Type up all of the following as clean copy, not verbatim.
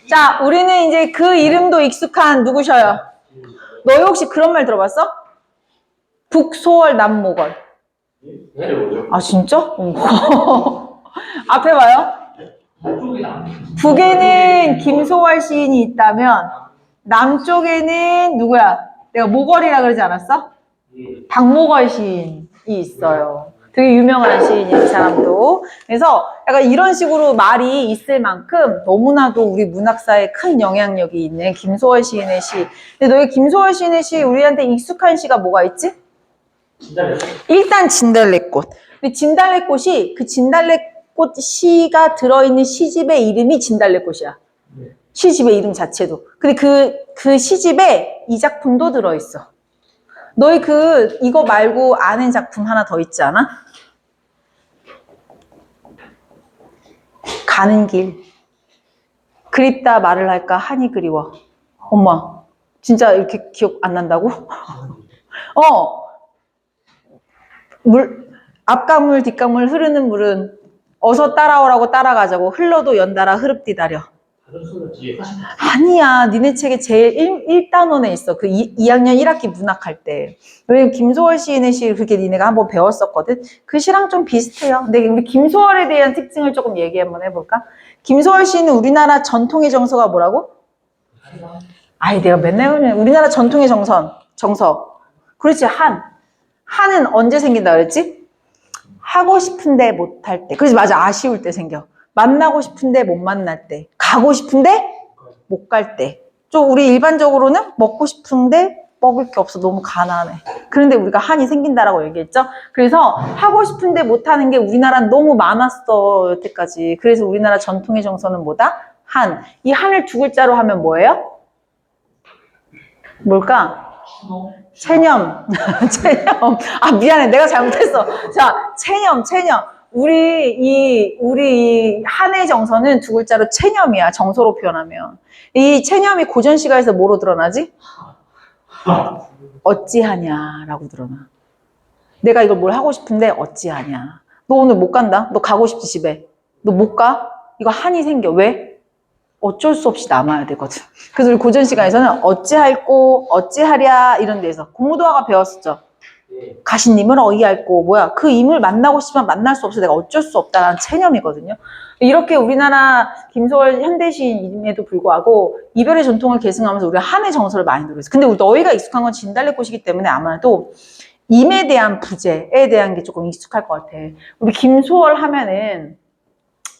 자, 우리는 이제 그 이름도 익숙한 누구셔요? 너희 혹시 그런 말 들어봤어? 북소월 남모걸. 아, 진짜? 앞에 봐요. 북에는 김소월 시인이 있다면 남쪽에는 누구야? 내가 모걸이라 그러지 않았어? 박모걸 시인이 있어요. 되게 유명한 시인이에요, 이 사람도. 그래서 약간 이런 식으로 말이 있을 만큼 너무나도 우리 문학사에 큰 영향력이 있는 김소월 시인의 시. 근데 너희 김소월 시인의 시, 우리한테 익숙한 시가 뭐가 있지? 일단 진달래꽃. 근데 진달래꽃이, 그 진달래꽃 시가 들어있는 시집의 이름이 진달래꽃이야. 시집의 이름 자체도. 근데 그 시집에 이 작품도 들어있어. 너희 이거 말고 아는 작품 하나 더 있지 않아? 가는 길. 그립다 말을 할까 한이 그리워. 엄마, 진짜 이렇게 기억 안 난다고? 앞가물 뒷가물 흐르는 물은 어서 따라오라고 따라가자고 흘러도 연달아 흐릅디다려. 아니야, 니네 책에 제일 1단원에 있어. 그 2학년 1학기 문학할 때. 왜냐면 김소월 시인의 시 그렇게 니네가 한번 배웠었거든. 그 시랑 좀 비슷해요. 근데 우리 김소월에 대한 특징을 조금 얘기 한번 해볼까? 김소월 시인은 우리나라 전통의 정서가 뭐라고? 아이, 내가 맨날 그러냐. 우리나라 전통의 정서. 그렇지, 한은 언제 생긴다 그랬지? 하고 싶은데 못할 때. 그래서 맞아, 아쉬울 때 생겨. 만나고 싶은데 못 만날 때. 가고 싶은데 못 갈 때. 좀 우리 일반적으로는 먹고 싶은데 먹을 게 없어. 너무 가난해. 그런데 우리가 한이 생긴다라고 얘기했죠. 그래서 하고 싶은데 못하는 게 우리나라는 너무 많았어, 여태까지. 그래서 우리나라 전통의 정서는 뭐다? 한. 이 한을 두 글자로 하면 뭐예요? 뭘까? 체념. 체념. 아, 미안해. 내가 잘못했어. 자, 체념. 우리 이 한의 정서는 두 글자로 체념이야. 정서로 표현하면. 이 체념이 고전시가에서 뭐로 드러나지? 어찌하냐라고 드러나. 내가 이걸 뭘 하고 싶은데 어찌하냐. 너 오늘 못 간다? 너 가고 싶지, 집에? 너 못 가? 이거 한이 생겨. 왜? 어쩔 수 없이 남아야 되거든. 그래서 우리 고전 시간에서는 어찌할꼬, 어찌하랴 이런 데서 공무도화가 배웠었죠. 가신님을 어이할꼬, 뭐야, 그 임을 만나고 싶지만 만날 수 없어. 내가 어쩔 수 없다라는 체념이거든요. 이렇게 우리나라 김소월 현대시인임에도 불구하고 이별의 전통을 계승하면서 우리가 한의 정서를 많이 누렸어요. 근데 너희가 익숙한 건 진달래꽃이기 때문에 아마도 임에 대한 부재에 대한 게 조금 익숙할 것 같아. 우리 김소월 하면은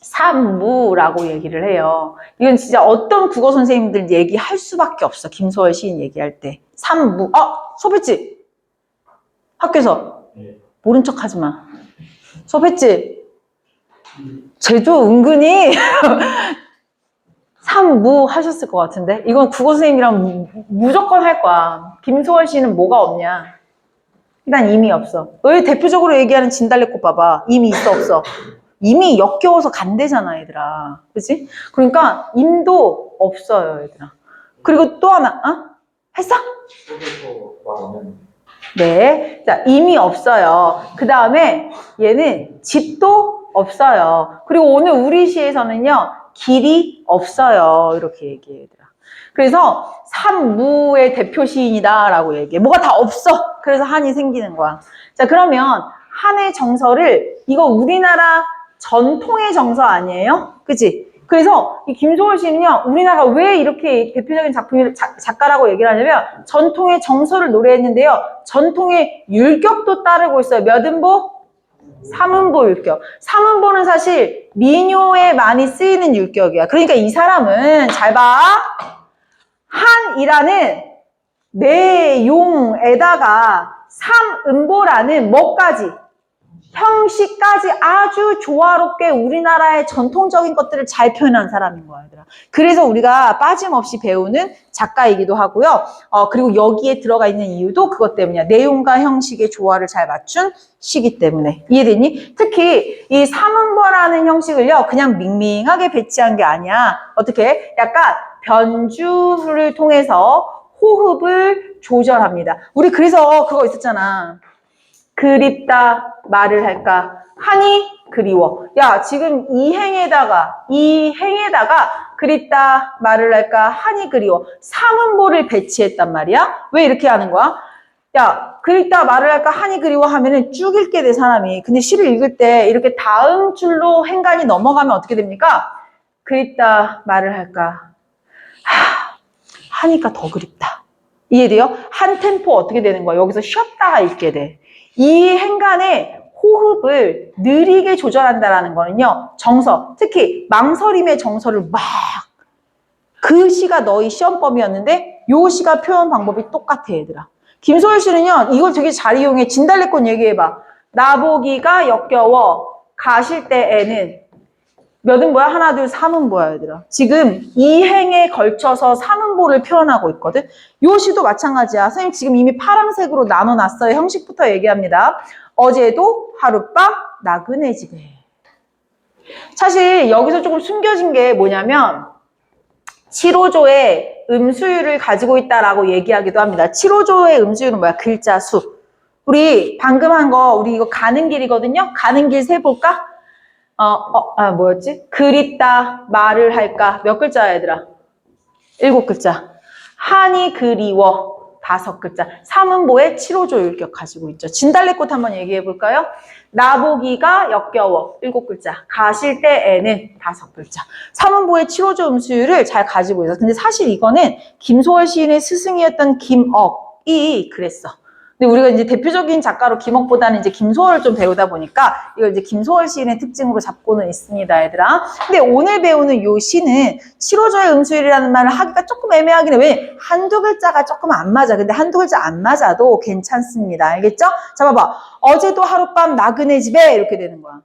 산무라고 얘기를 해요. 이건 진짜 어떤 국어 선생님들 얘기할 수밖에 없어. 김소월 시인 얘기할 때. 산무. 수업했지? 학교에서. 모른 척 하지 마. 수업했지? 쟤도 은근히 산무 하셨을 것 같은데? 이건 국어 선생님이랑 무조건 할 거야. 김소월 시인은 뭐가 없냐? 일단 임이 없어. 너희 대표적으로 얘기하는 진달래꽃 봐봐. 임이 있어, 없어? 임이 역겨워서 간대잖아, 얘들아. 그치? 그러니까 임도 없어요, 얘들아. 그리고 또 하나, 했어? 네. 자, 임이 없어요. 그 다음에 얘는 집도 없어요. 그리고 오늘 우리 시에서는요, 길이 없어요. 이렇게 얘기해, 얘들아. 그래서 산무의 대표 시인이다라고 얘기해. 뭐가 다 없어. 그래서 한이 생기는 거야. 자, 그러면 한의 정서를, 이거 우리나라 전통의 정서 아니에요? 그치? 그래서 이 김소월 씨는요, 우리나라가 왜 이렇게 대표적인 작가라고 얘기를 하냐면 전통의 정서를 노래했는데요. 전통의 율격도 따르고 있어요. 몇 음보? 3음보 율격. 3음보는 사실 민요에 많이 쓰이는 율격이야. 그러니까 이 사람은 잘 봐. 한이라는 내용에다가 3음보라는 뭐까지? 형식까지 아주 조화롭게 우리나라의 전통적인 것들을 잘 표현한 사람인 거야, 얘들아. 그래서 우리가 빠짐없이 배우는 작가이기도 하고요. 그리고 여기에 들어가 있는 이유도 그것 때문이야. 내용과 형식의 조화를 잘 맞춘 시기 때문에. 이해되니? 특히 이 삼음보라는 형식을요, 그냥 밍밍하게 배치한 게 아니야. 어떻게? 약간 변주를 통해서 호흡을 조절합니다. 우리 그래서 그거 있었잖아. 그립다 말을 할까 한이 그리워. 야, 지금 이 행에다가 그립다 말을 할까 한이 그리워. 사문보를 배치했단 말이야. 왜 이렇게 하는 거야? 야, 그립다 말을 할까 한이 그리워 하면은 쭉 읽게 돼 사람이. 근데 시를 읽을 때 이렇게 다음 줄로 행간이 넘어가면 어떻게 됩니까? 그립다 말을 할까 하니까 더 그립다. 이해돼요? 한 템포 어떻게 되는 거야? 여기서 쉬었다가 읽게 돼. 이 행간의 호흡을 느리게 조절한다라는 거는요. 정서, 특히 망설임의 정서를 막 그 시가 너희 시험범위였는데 요 시가 표현 방법이 똑같아 얘들아. 김소월 씨는요. 이걸 되게 잘 이용해. 진달래꽃 얘기해봐. 나보기가 역겨워 가실 때에는 몇은 뭐야? 하나, 둘, 삼은 뭐야, 얘들아? 지금 이 행에 걸쳐서 삼은보를 표현하고 있거든? 요 시도 마찬가지야. 선생님 지금 이미 파란색으로 나눠놨어요. 형식부터 얘기합니다. 어제도 하룻밤 나그네집에. 사실 여기서 조금 숨겨진 게 뭐냐면 7호조의 음수율을 가지고 있다라고 얘기하기도 합니다. 7호조의 음수율은 뭐야? 글자 수. 우리 방금 한 거 우리 이거 가는 길이거든요? 가는 길 세볼까? 뭐였지? 그립다, 말을 할까? 몇 글자야, 얘들아? 7글자. 한이 그리워, 5글자. 삼은보의 7호조 율격 가지고 있죠. 진달래꽃 한번 얘기해 볼까요? 나보기가 역겨워, 7글자. 가실 때에는 5글자. 삼은보의 7호조 음수율을 잘 가지고 있어. 근데 사실 이거는 김소월 시인의 스승이었던 김억이 그랬어. 근데 우리가 이제 대표적인 작가로 김억보다는 이제 김소월을 좀 배우다 보니까 이걸 이제 김소월 시인의 특징으로 잡고는 있습니다, 얘들아. 근데 오늘 배우는 요 시는 7호조의 음수율이라는 말을 하기가 조금 애매하긴 해. 왜? 한두 글자가 조금 안 맞아. 근데 한두 글자 안 맞아도 괜찮습니다. 알겠죠? 자, 봐봐. 어제도 하룻밤 나그네 집에 이렇게 되는 거야.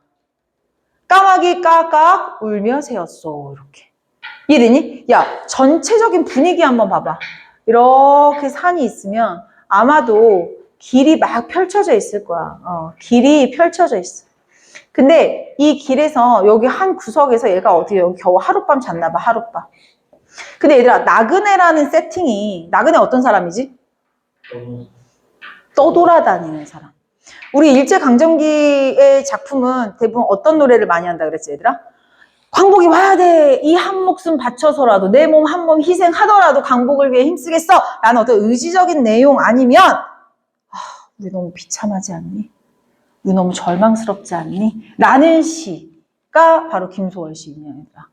까마귀 까깍 울며 새었어. 이렇게. 이해되니? 야, 전체적인 분위기 한번 봐봐. 이렇게 산이 있으면 아마도 길이 막 펼쳐져 있을 거야. 길이 펼쳐져 있어. 근데 이 길에서 여기 한 구석에서 얘가 어떻게 여기 겨우 하룻밤 잤나 봐. 하룻밤. 근데 얘들아 나그네라는 세팅이 나그네 어떤 사람이지? 떠돌아다니는 사람. 우리 일제강점기의 작품은 대부분 어떤 노래를 많이 한다 그랬지 얘들아? 광복이 와야 돼. 이 한 목숨 바쳐서라도 내 몸 한 몸 희생하더라도 광복을 위해 힘쓰겠어. 라는 어떤 의지적인 내용 아니면 우리 너무 비참하지 않니? 우리 너무 절망스럽지 않니? 라는 시가 바로 김소월 시인이야, 얘들아.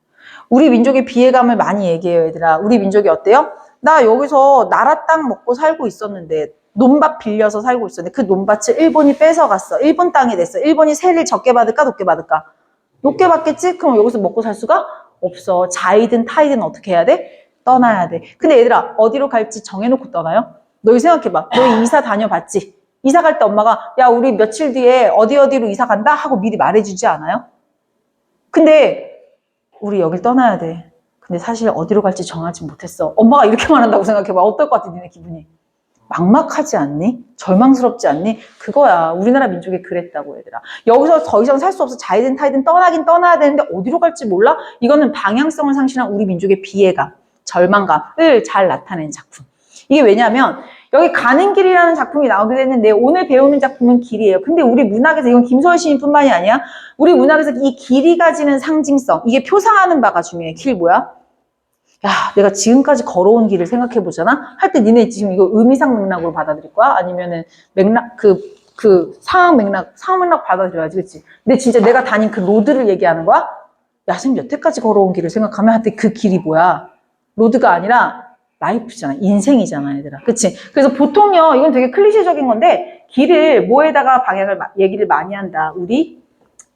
우리 민족의 비애감을 많이 얘기해요, 얘들아. 우리 민족이 어때요? 나 여기서 나라 땅 먹고 살고 있었는데 논밭 빌려서 살고 있었는데 그 논밭을 일본이 뺏어갔어. 일본 땅이 됐어. 일본이 세를 적게 받을까 높게 받을까? 높게 받겠지? 그럼 여기서 먹고 살 수가 없어. 자이든 타이든 어떻게 해야 돼? 떠나야 돼. 근데 얘들아 어디로 갈지 정해놓고 떠나요? 너희 생각해봐. 너희 이사 다녀봤지? 이사 갈 때 엄마가 야 우리 며칠 뒤에 어디로 이사 간다? 하고 미리 말해주지 않아요? 근데 우리 여길 떠나야 돼. 근데 사실 어디로 갈지 정하지 못했어. 엄마가 이렇게 말한다고 생각해봐. 어떨 것 같아 니네 기분이? 막막하지 않니? 절망스럽지 않니? 그거야. 우리나라 민족이 그랬다고 얘들아. 여기서 더 이상 살 수 없어. 자이든 타이든 떠나긴 떠나야 되는데 어디로 갈지 몰라? 이거는 방향성을 상실한 우리 민족의 비애감, 절망감을 잘 나타낸 작품. 이게 왜냐면 여기 가는 길이라는 작품이 나오게 됐는데 오늘 배우는 작품은 길이에요. 근데 우리 문학에서 이건 김소월 시인뿐만이 아니야. 우리 문학에서 이 길이 가지는 상징성, 이게 표상하는 바가 중요해. 길 뭐야? 야, 내가 지금까지 걸어온 길을 생각해 보잖아? 할 때 니네 지금 이거 의미상 맥락으로 받아들일 거야? 아니면은 맥락, 상황 맥락 받아들여야지, 그치? 근데 진짜 내가 다닌 그 로드를 얘기하는 거야? 야, 선생님 여태까지 걸어온 길을 생각하면 하여튼 그 길이 뭐야? 로드가 아니라 라이프잖아. 인생이잖아, 얘들아. 그치? 그래서 보통요, 이건 되게 클리셰적인 건데, 길을 뭐에다가 얘기를 많이 한다. 우리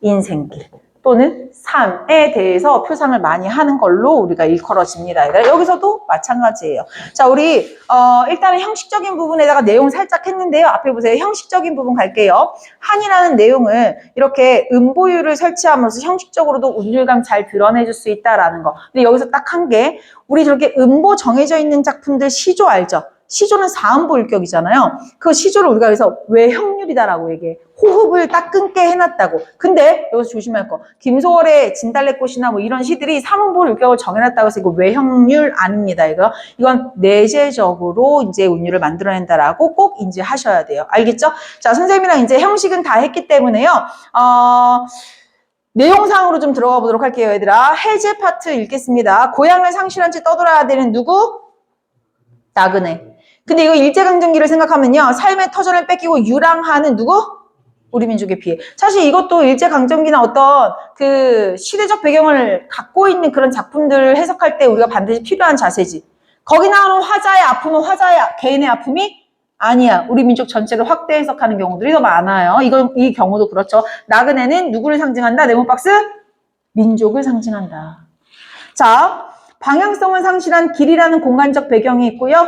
인생길. 또는 삶에 대해서 표상을 많이 하는 걸로 우리가 일컬어집니다. 여기서도 마찬가지예요. 자, 우리 일단은 형식적인 부분에다가 내용 살짝 했는데요. 앞에 보세요. 형식적인 부분 갈게요. 한이라는 내용을 이렇게 음보율을 설치하면서 형식적으로도 운율감 잘 드러내줄 수 있다라는 거. 근데 여기서 딱 한 게 우리 저렇게 음보 정해져 있는 작품들 시조 알죠? 시조는 사음보 율격이잖아요. 그 시조를 우리가 그래서 외형률이다라고 얘기해. 호흡을 딱 끊게 해놨다고. 근데 여기서 조심할 거. 김소월의 진달래꽃이나 뭐 이런 시들이 삼음보 율격을 정해놨다고 해서 이거 외형률 아닙니다. 이건 내재적으로 이제 운율을 만들어낸다라고 꼭 인지하셔야 돼요. 알겠죠? 자, 선생님이랑 이제 형식은 다 했기 때문에요. 내용상으로 좀 들어가 보도록 할게요, 얘들아. 해제 파트 읽겠습니다. 고향을 상실한 채 떠돌아야 되는 누구? 나그네. 근데 이거 일제강점기를 생각하면요. 삶의 터전을 뺏기고 유랑하는 누구? 우리 민족의 피해. 사실 이것도 일제강점기나 어떤 그 시대적 배경을 갖고 있는 그런 작품들을 해석할 때 우리가 반드시 필요한 자세지. 거기 나오는 화자의 아픔은 화자의 개인의 아픔이 아니야. 우리 민족 전체를 확대 해석하는 경우들이 더 많아요. 이 경우도 그렇죠. 나그네는 누구를 상징한다? 네모박스? 민족을 상징한다. 자, 방향성을 상실한 길이라는 공간적 배경이 있고요.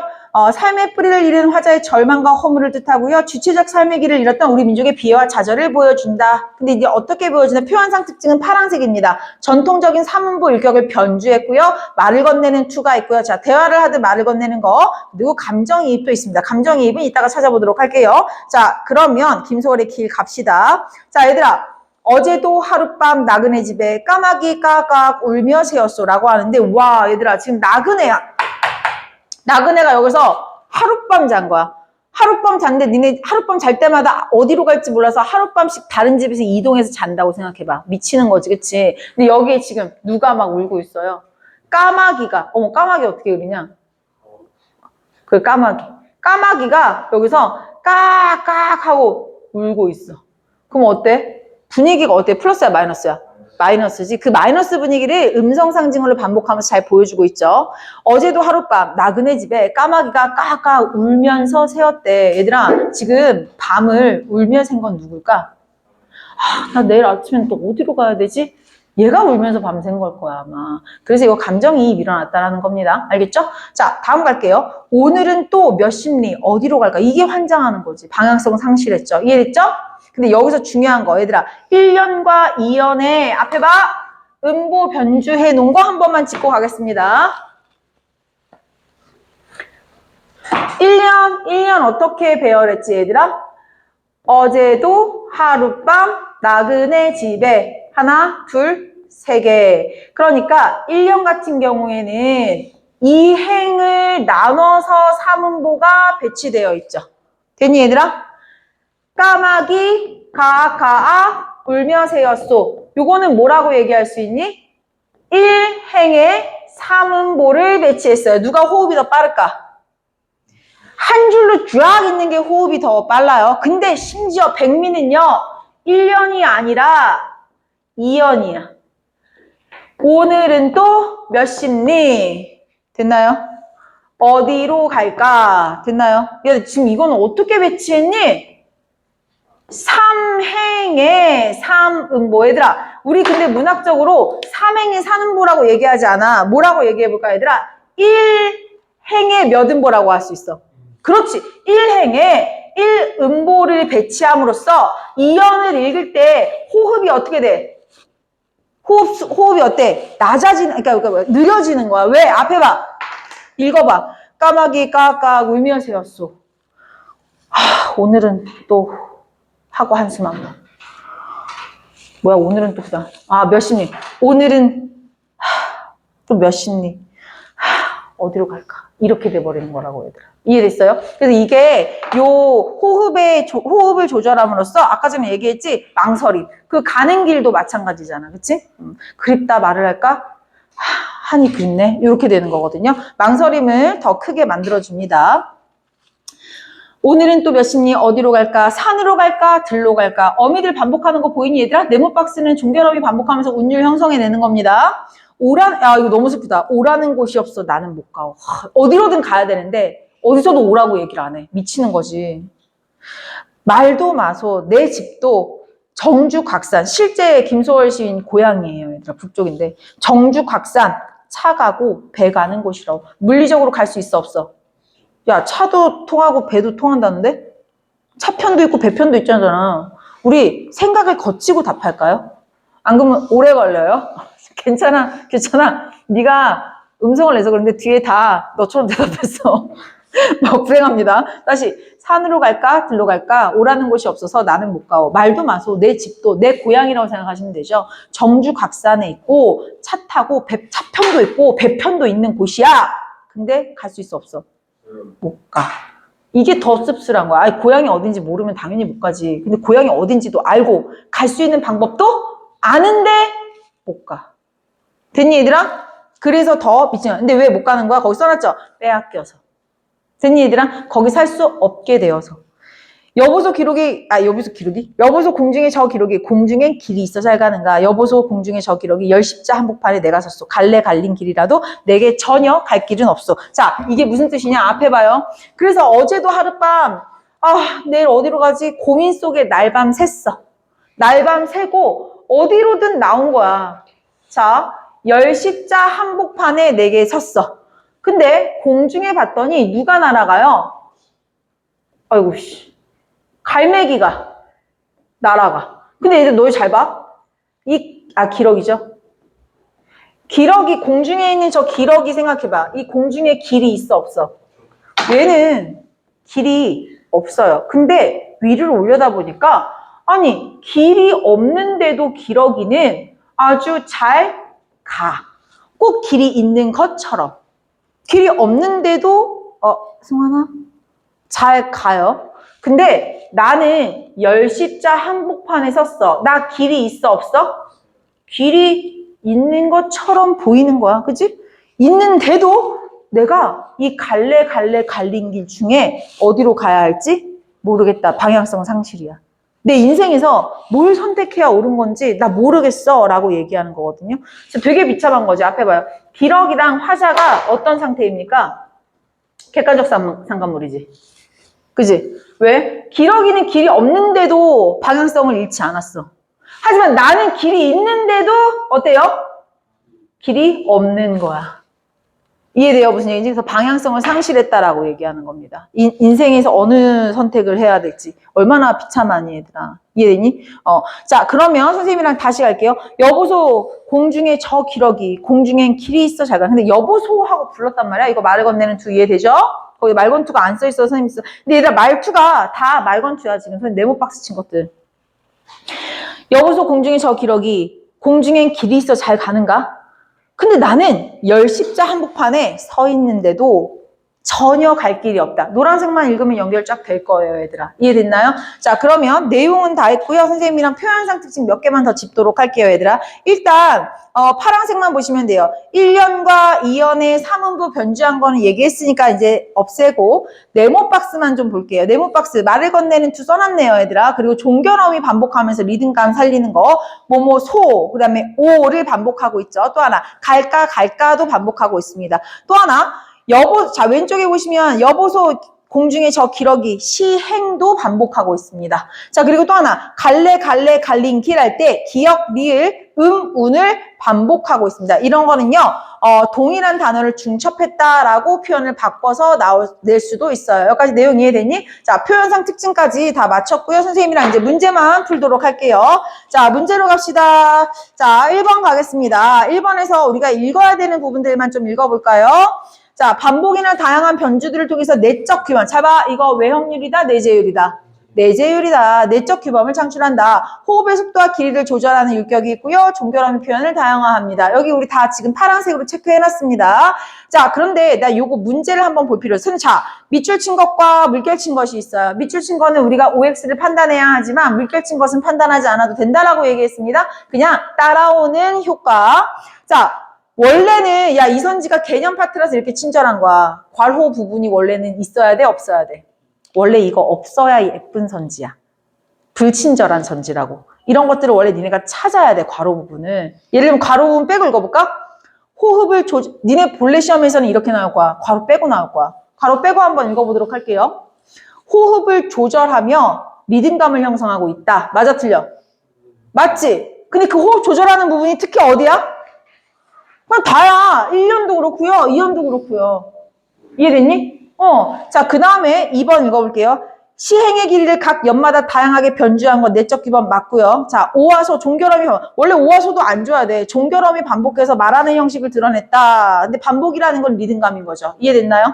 삶의 뿌리를 잃은 화자의 절망과 허물을 뜻하고요. 주체적 삶의 길을 잃었던 우리 민족의 비애와 좌절을 보여준다. 근데 이제 어떻게 보여주나? 표현상 특징은 파란색입니다. 전통적인 삼음보 일격을 변주했고요. 말을 건네는 투가 있고요. 자, 대화를 하듯 말을 건네는 거, 그리고 감정이입도 있습니다. 감정이입은 이따가 찾아보도록 할게요. 자, 그러면 김소월의 길 갑시다. 자, 얘들아. 어제도 하룻밤 나그네 집에 까마귀 까깍 울며 새었소라고 하는데, 와, 얘들아, 지금 나그네야. 나그네가 여기서 하룻밤 잔 거야. 하룻밤 잤는데 니네 하룻밤 잘 때마다 어디로 갈지 몰라서 하룻밤씩 다른 집에서 이동해서 잔다고 생각해봐. 미치는 거지, 그치? 근데 여기에 지금 누가 막 울고 있어요. 까마귀가, 어머, 까마귀 어떻게 그리냐? 그 까마귀. 까마귀가 여기서 까깍 하고 울고 있어. 그럼 어때? 분위기가 어때? 플러스야, 마이너스야? 마이너스지. 그 마이너스 분위기를 음성 상징어로 반복하면서 잘 보여주고 있죠. 어제도 하룻밤 나그네 집에 까마귀가 까까 울면서 새었대. 얘들아, 지금 밤을 울며 샌 건 누굴까? 나 내일 아침엔 또 어디로 가야 되지? 얘가 울면서 밤샌 걸 거야, 아마. 그래서 이거 감정이입이 일어났다라는 겁니다. 알겠죠? 자, 다음 갈게요. 오늘은 또 몇 심리, 어디로 갈까? 이게 환장하는 거지. 방향성 상실했죠. 이해됐죠? 근데 여기서 중요한 거, 얘들아. 1년과 2년에 앞에 봐. 음보 변주해 놓은 거 한 번만 짚고 가겠습니다. 1년 어떻게 배열했지, 얘들아? 어제도 하룻밤 나그네 집에 하나, 둘, 세 개. 그러니까 1년 같은 경우에는 이 행을 나눠서 삼음보가 배치되어 있죠. 됐니, 얘들아? 까마귀, 가아, 울며 새었소. 요거는 뭐라고 얘기할 수 있니? 1행에 삼음보를 배치했어요. 누가 호흡이 더 빠를까? 한 줄로 쫙 있는 게 호흡이 더 빨라요. 근데 심지어 백미는요. 1년이 아니라 2년이야. 오늘은 또 몇 심리? 됐나요? 어디로 갈까? 됐나요? 야, 지금 이거는 어떻게 배치했니? 3행에 3음보. 얘들아, 우리 근데 문학적으로 3행에 3음보라고 얘기하지 않아. 뭐라고 얘기해볼까, 얘들아? 1행에 몇 음보라고 할 수 있어? 그렇지. 1행에 1음보를 배치함으로써 2연을 읽을 때 호흡이 어떻게 돼? 호흡이 어때? 낮아지는, 그러니까 느려지는 거야. 왜? 앞에 봐. 읽어봐. 까마귀 까까 울며 새었소. 오늘은 또 하고 한숨 한 번. 뭐야, 오늘은 또 그냥. 몇 심리. 오늘은 또 몇 심리. 어디로 갈까? 이렇게 돼버리는 거라고, 얘들아. 이해됐어요? 그래서 이게 요 호흡을 조절함으로써 아까 전에 얘기했지? 망설임. 그 가는 길도 마찬가지잖아. 그치? 그립다 말을 할까? 한이 그립네. 이렇게 되는 거거든요. 망설임을 더 크게 만들어줍니다. 오늘은 또 몇 심리? 어디로 갈까? 산으로 갈까? 들로 갈까? 어미들 반복하는 거 보이니, 얘들아? 네모박스는 종결어미 반복하면서 운율 형성해내는 겁니다. 이거 너무 슬프다. 오라는 곳이 없어. 나는 못 가. 어디로든 가야 되는데 어디서도 오라고 얘기를 안 해. 미치는 거지. 말도 마소. 내 집도 정주 곽산. 실제 김소월 시인 고향이에요. 얘들아, 북쪽인데. 정주 곽산. 차 가고 배 가는 곳이라고. 물리적으로 갈 수 있어, 없어? 야, 차도 통하고 배도 통한다는데? 차편도 있고 배편도 있잖아. 우리 생각을 거치고 답할까요? 안 그러면 오래 걸려요. 괜찮아. 네가 음성을 내서 그런데 뒤에 다 너처럼 대답했어. 막 불행합니다. 다시. 산으로 갈까? 들로 갈까? 오라는 곳이 없어서 나는 못 가오. 말도 마소. 내 집도 내 고향이라고 생각하시면 되죠. 정주 곽산에 있고 차 타고 차편도 있고 배편도 있는 곳이야. 근데 갈 수 있어, 없어? 못 가. 이게 더 씁쓸한 거야. 아니, 고향이 어딘지 모르면 당연히 못 가지. 근데 고향이 어딘지도 알고 갈 수 있는 방법도 아는데 못 가. 됐니 얘들아? 그래서 더 미친 거야. 근데 왜 못 가는 거야? 거기 써놨죠? 빼앗겨서. 됐니 얘들아? 거기 살 수 없게 되어서. 여보소 공중에 저 기록이 공중엔 길이 있어 잘 가는가? 여보소 공중에 저 기록이 열십자 한복판에 내가 섰소. 갈래 갈린 길이라도 내게 전혀 갈 길은 없소. 자, 이게 무슨 뜻이냐? 앞에 봐요. 그래서 어제도 하룻밤 내일 어디로 가지? 고민 속에 날밤 샜어. 날밤 새고 어디로든 나온 거야. 자, 열십자 한복판에 내게 섰어. 근데 공중에 봤더니 누가 날아가요? 아이고 씨. 갈매기가 날아가. 근데 얘들 너 잘 봐. 기러기죠. 기러기 공중에 있는 저 기러기 생각해봐. 이 공중에 길이 있어 없어? 얘는 길이 없어요. 근데 위를 올려다 보니까 길이 없는데도 기러기는 아주 잘 가. 꼭 길이 있는 것처럼. 길이 없는데도 승환아 잘 가요. 근데 나는 열십자 한복판에 섰어. 나 길이 있어 없어? 길이 있는 것처럼 보이는 거야. 그치? 있는데도 내가 이 갈래 갈린 길 중에 어디로 가야 할지 모르겠다. 방향성 상실이야. 내 인생에서 뭘 선택해야 옳은 건지 나 모르겠어 라고 얘기하는 거거든요. 되게 비참한 거지. 앞에 봐요. 기러기랑 화자가 어떤 상태입니까? 객관적 상관물이지. 그지? 왜? 기러기는 길이 없는데도 방향성을 잃지 않았어. 하지만 나는 길이 있는데도 어때요? 길이 없는 거야. 이해돼요? 무슨 얘기인지? 그래서 방향성을 상실했다라고 얘기하는 겁니다. 인생에서 어느 선택을 해야 될지. 얼마나 비참하니, 얘들아. 이해되니? 자, 그러면 선생님이랑 다시 갈게요. 여보소, 공중에 저 기러기, 공중엔 길이 있어, 잘 가. 근데 여보소 하고 불렀단 말이야. 이거 말을 건네는 두 이해되죠? 거기 말건투가 안 써있어, 선생님 써. 근데 얘들아, 말투가 다 말건투야, 지금. 선생님 네모박스 친 것들. 여보소, 공중에 저 기러기, 공중엔 길이 있어, 잘 가는가? 근데 나는 열십자 한복판에 서 있는데도 전혀 갈 길이 없다. 노란색만 읽으면 연결 쫙 될 거예요, 얘들아. 이해됐나요? 자, 그러면 내용은 다 했고요. 선생님이랑 표현상 특징 몇 개만 더 짚도록 할게요, 얘들아. 일단 파란색만 보시면 돼요. 1년과 2년의 사문부 변주한 거는 얘기했으니까 이제 없애고 네모박스만 좀 볼게요. 네모박스 말을 건네는 투 써놨네요, 얘들아. 그리고 종결어미 반복하면서 리듬감 살리는 거 소, 그 다음에 오를 반복하고 있죠. 또 하나 갈까도 반복하고 있습니다. 또 하나 자, 왼쪽에 보시면 여보소 공중에 저 기러기 시행도 반복하고 있습니다. 자, 그리고 또 하나 갈래 갈린 길 할 때 기역, 리을, 운을 반복하고 있습니다. 이런 거는요, 동일한 단어를 중첩했다라고 표현을 바꿔서 낼 수도 있어요. 여기까지 내용 이해됐니? 자, 표현상 특징까지 다 마쳤고요. 선생님이랑 이제 문제만 풀도록 할게요. 자, 문제로 갑시다. 자, 1번 가겠습니다. 1번에서 우리가 읽어야 되는 부분들만 좀 읽어볼까요? 자, 반복이나 다양한 변주들을 통해서 내적 규범. 잘 봐. 이거 외형률이다, 내재율이다. 내재율이다. 내적 규범을 창출한다. 호흡의 속도와 길이를 조절하는 율격이 있고요. 종결어미 표현을 다양화합니다. 여기 우리 다 지금 파란색으로 체크해놨습니다. 자, 그런데 나 요거 문제를 한번 볼 필요 있어요. 자, 밑줄 친 것과 물결 친 것이 있어요. 밑줄 친 거는 우리가 OX를 판단해야 하지만 물결 친 것은 판단하지 않아도 된다라고 얘기했습니다. 그냥 따라오는 효과. 자, 원래는 이선지가 개념 파트라서 이렇게 친절한 거야. 괄호 부분이 원래는 있어야 돼, 없어야 돼? 원래 이거 없어야 예쁜 선지야. 불친절한 선지라고. 이런 것들을 원래 니네가 찾아야 돼, 괄호 부분을. 예를 들면 괄호 부분 빼고 읽어볼까? 호흡을 니네 본래 시험에서는 이렇게 나올 거야. 괄호 빼고 나올 거야. 괄호 빼고 한번 읽어보도록 할게요. 호흡을 조절하며 리듬감을 형성하고 있다. 맞아, 틀려? 맞지? 근데 그 호흡 조절하는 부분이 특히 어디야? 그냥 다야. 1년도 그렇고요. 2년도 그렇고요. 이해됐니? 자, 그 다음에 2번 읽어볼게요. 시행의 길이를 각 연마다 다양하게 변주한 건 내적 규범 맞고요. 자, 오와소, 종결어미. 원래 오와소도 안 줘야 돼. 종결어미 반복해서 말하는 형식을 드러냈다. 근데 반복이라는 건 리듬감인 거죠. 이해됐나요?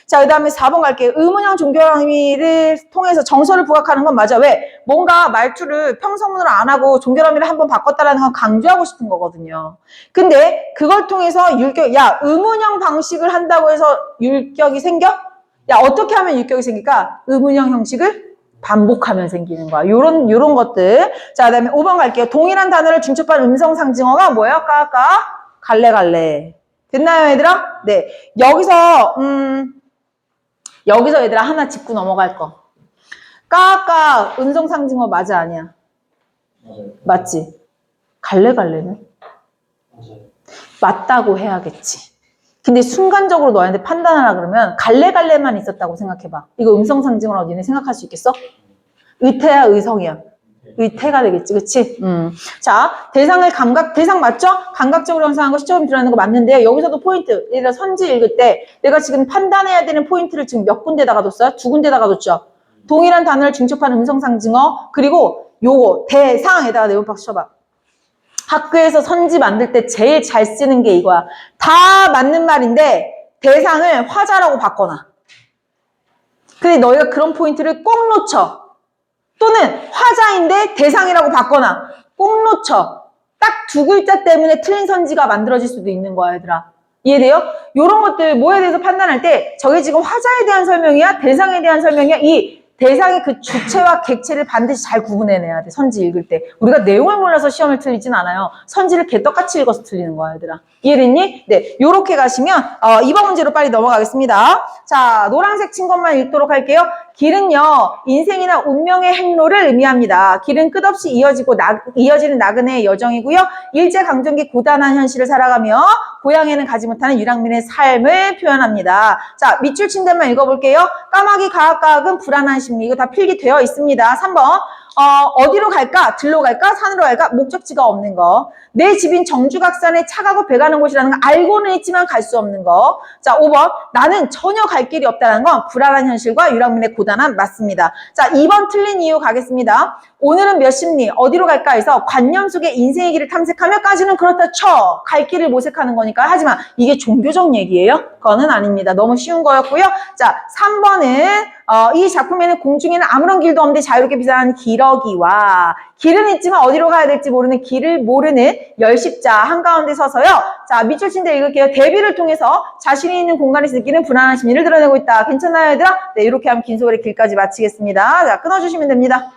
자, 그 다음에 4번 갈게요. 의문형 종결어미를 통해서 정서를 부각하는 건 맞아. 왜? 뭔가 말투를 평서문으로 안 하고 종결어미를 한번 바꿨다라는 건 강조하고 싶은 거거든요. 근데 그걸 통해서 율격, 의문형 방식을 한다고 해서 율격이 생겨? 어떻게 하면 율격이 생길까? 의문형 형식을 반복하면 생기는 거야. 요런 것들. 자, 그 다음에 5번 갈게요. 동일한 단어를 중첩한 음성 상징어가 뭐예요? 까까? 갈래갈래. 됐나요, 얘들아? 네. 여기서 얘들아 하나 짚고 넘어갈 거. 까까 음성 상징어 맞아, 아니야? 맞아요. 맞지? 갈래갈래는? 맞아요. 맞다고 해야겠지. 근데 순간적으로 너한테 판단하라 그러면 갈래갈래만 있었다고 생각해봐. 이거 음성 상징어라고 니네 생각할 수 있겠어? 의태야, 의성이야? 의태가 되겠지, 그치? 자, 대상 맞죠? 감각적으로 형성한 거, 시점이 드러나는 거 맞는데, 여기서도 포인트. 예를 들어 선지 읽을 때, 내가 지금 판단해야 되는 포인트를 지금 몇 군데다가 뒀어요? 2군데다가 뒀죠? 동일한 단어를 중첩한 음성 상징어, 그리고 요거, 대상에다가 네모 박수 쳐봐. 학교에서 선지 만들 때 제일 잘 쓰는 게 이거야. 다 맞는 말인데, 대상을 화자라고 바꿔놔. 근데 너희가 그런 포인트를 꼭 놓쳐. 또는 화자인데 대상이라고 바꿔놔. 꼭 놓쳐. 딱 2글자 때문에 틀린 선지가 만들어질 수도 있는 거야, 얘들아. 이해돼요? 이런 것들 뭐에 대해서 판단할 때 저게 지금 화자에 대한 설명이야? 대상에 대한 설명이야? 이 대상의 그 주체와 객체를 반드시 잘 구분해내야 돼, 선지 읽을 때. 우리가 내용을 몰라서 시험을 틀리진 않아요. 선지를 개떡같이 읽어서 틀리는 거야, 얘들아. 이해됐니? 네, 요렇게 가시면 2번 문제로 빨리 넘어가겠습니다. 자, 노란색 친 것만 읽도록 할게요. 길은요, 인생이나 운명의 행로를 의미합니다. 길은 끝없이 이어지는 나그네의 여정이고요. 일제강점기 고단한 현실을 살아가며 고향에는 가지 못하는 유랑민의 삶을 표현합니다. 자, 밑줄 친 데만 읽어볼게요. 까마귀 가학가학은 불안한 심리. 이거 다 필기되어 있습니다. 3번. 어디로 갈까? 들로 갈까? 산으로 갈까? 목적지가 없는 거. 내 집인 정주각산에 차 가고 배 가는 곳이라는 거 알고는 있지만 갈 수 없는 거. 자, 5번. 나는 전혀 갈 길이 없다는 건 불안한 현실과 유랑민의 고단함 맞습니다. 자, 2번 틀린 이유 가겠습니다. 오늘은 몇 심리? 어디로 갈까 해서 관념 속에 인생의 길을 탐색하며까지는 그렇다 쳐. 갈 길을 모색하는 거니까. 하지만 이게 종교적 얘기예요? 그거는 아닙니다. 너무 쉬운 거였고요. 자, 3번은 이 작품에는 공중에는 아무런 길도 없는데 자유롭게 비상한 기러기와 길은 있지만 어디로 가야 될지 모르는 길을 모르는 열십자 한가운데 서서요. 자, 밑줄 친 데 읽을게요. 대비를 통해서 자신이 있는 공간에서 느끼는 불안한 심리를 드러내고 있다. 괜찮나요, 얘들아? 네, 이렇게 하면 긴 소리 길까지 마치겠습니다. 자, 끊어주시면 됩니다.